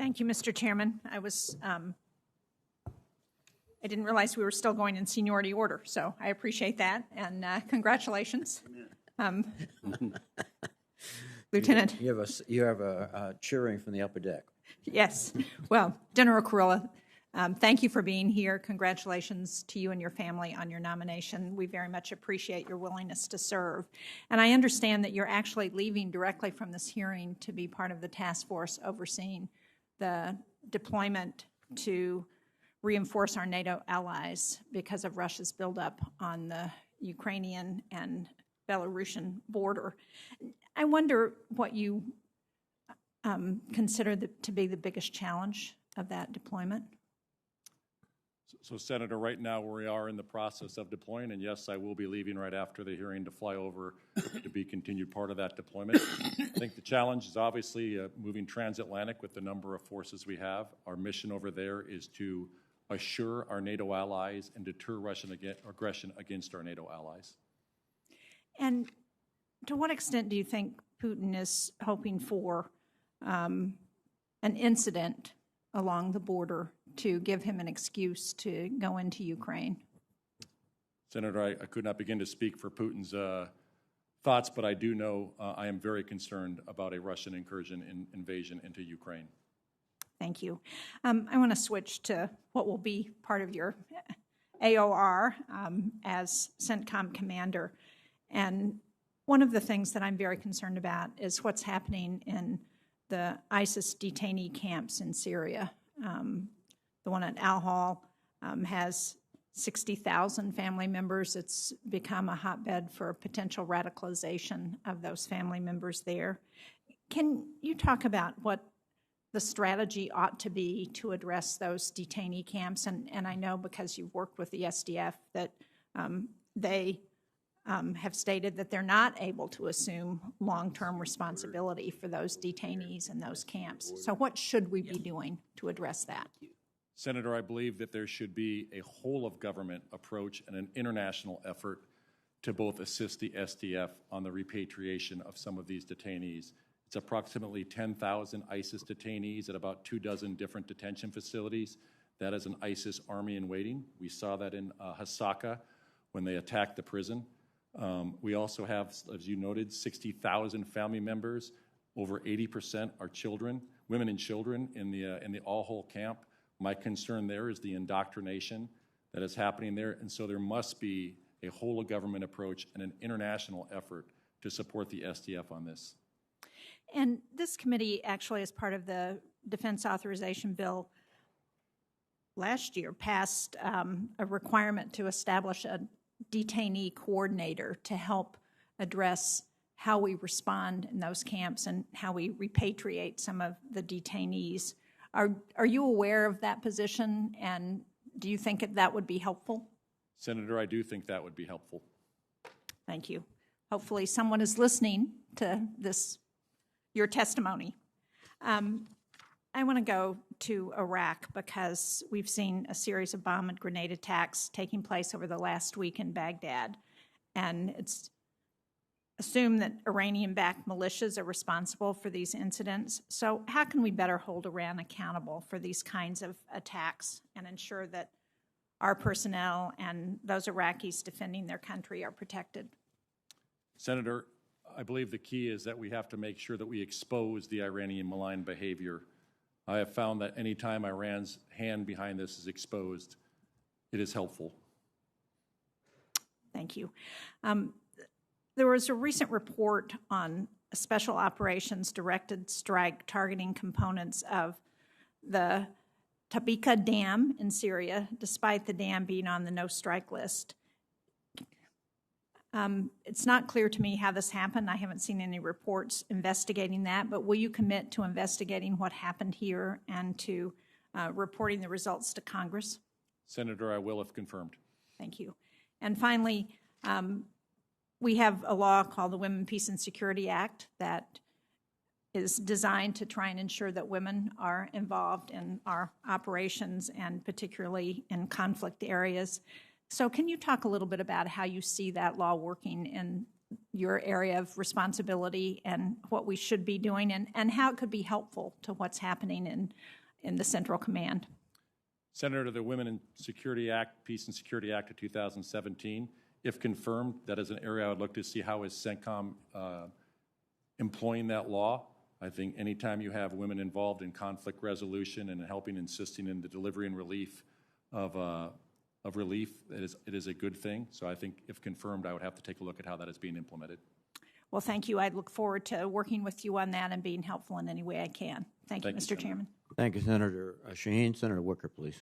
Thank you, Mr. Chairman. I didn't realize we were still going in seniority order, so I appreciate that, and congratulations. Lieutenant. You have a cheering from the upper deck. Yes. Well, General Kurilla, thank you for being here. Congratulations to you and your family on your nomination. We very much appreciate your willingness to serve. And I understand that you're actually leaving directly from this hearing to be part of the task force overseeing the deployment to reinforce our NATO allies because of Russia's buildup on the Ukrainian and Belarusian border. I wonder what you consider to be the biggest challenge of that deployment. So, Senator, right now we are in the process of deploying, and yes, I will be leaving right after the hearing to fly over to be continued part of that deployment. I think the challenge is obviously moving transatlantic with the number of forces we have. Our mission over there is to assure our NATO allies and deter Russian aggression against our NATO allies. And to what extent do you think Putin is hoping for an incident along the border to give him an excuse to go into Ukraine? Senator, I could not begin to speak for Putin's thoughts, but I do know I am very concerned about a Russian incursion and invasion into Ukraine. Thank you. I want to switch to what will be part of your AOR as CENTCOM commander. And one of the things that I'm very concerned about is what's happening in the ISIS detainee camps in Syria. The one at Al-Hol has 60,000 family members. It's become a hotbed for potential radicalization of those family members there. Can you talk about what the strategy ought to be to address those detainee camps? And I know because you've worked with the SDF that they have stated that they're not able to assume long-term responsibility for those detainees in those camps. So what should we be doing to address that? Senator, I believe that there should be a whole-of-government approach and an international effort to both assist the SDF on the repatriation of some of these detainees. It's approximately 10,000 ISIS detainees at about 24 different detention facilities. That is an ISIS army in waiting. We saw that in Hasaka when they attacked the prison. We also have, as you noted, 60,000 family members. Over 80% are children, women and children in the Al-Hol camp. My concern there is the indoctrination that is happening there, and so there must be a whole-of-government approach and an international effort to support the SDF on this. And this committee actually, as part of the Defense Authorization Bill last year, passed a requirement to establish a detainee coordinator to help address how we respond in those camps and how we repatriate some of the detainees. Are you aware of that position, and do you think that would be helpful? Senator, I do think that would be helpful. Thank you. Hopefully someone is listening to your testimony. I want to go to Iraq because we've seen a series of bomb and grenade attacks taking place over the last week in Baghdad, and it's assumed that Iranian-backed militias are responsible for these incidents. So how can we better hold Iran accountable for these kinds of attacks and ensure that our personnel and those Iraqis defending their country are protected? Senator, I believe the key is that we have to make sure that we expose the Iranian malign behavior. I have found that any time Iran's hand behind this is exposed, it is helpful. Thank you. There was a recent report on a special operations directed strike targeting components of the Tabika Dam in Syria, despite the dam being on the no-strike list. It's not clear to me how this happened. I haven't seen any reports investigating that, but will you commit to investigating what happened here and to reporting the results to Congress? Senator, I will if confirmed. Thank you. And finally, we have a law called the Women, Peace and Security Act that is designed to try and ensure that women are involved in our operations and particularly in conflict areas. So can you talk a little bit about how you see that law working in your area of responsibility and what we should be doing and how it could be helpful to what's happening in the Central Command. Senator, the Women in Security Act, Peace and Security Act of 2017, if confirmed, that is an area I would look to see how is CENTCOM employing that law. I think anytime you have women involved in conflict resolution and helping, assisting in the delivery and relief of relief, it is a good thing. So I think if confirmed, I would have to take a look at how that is being implemented. Well, thank you. I look forward to working with you on that and being helpful in any way I can. Thank you, Mr. Chairman. Thank you, Senator Shaheen. Senator Wicker, please.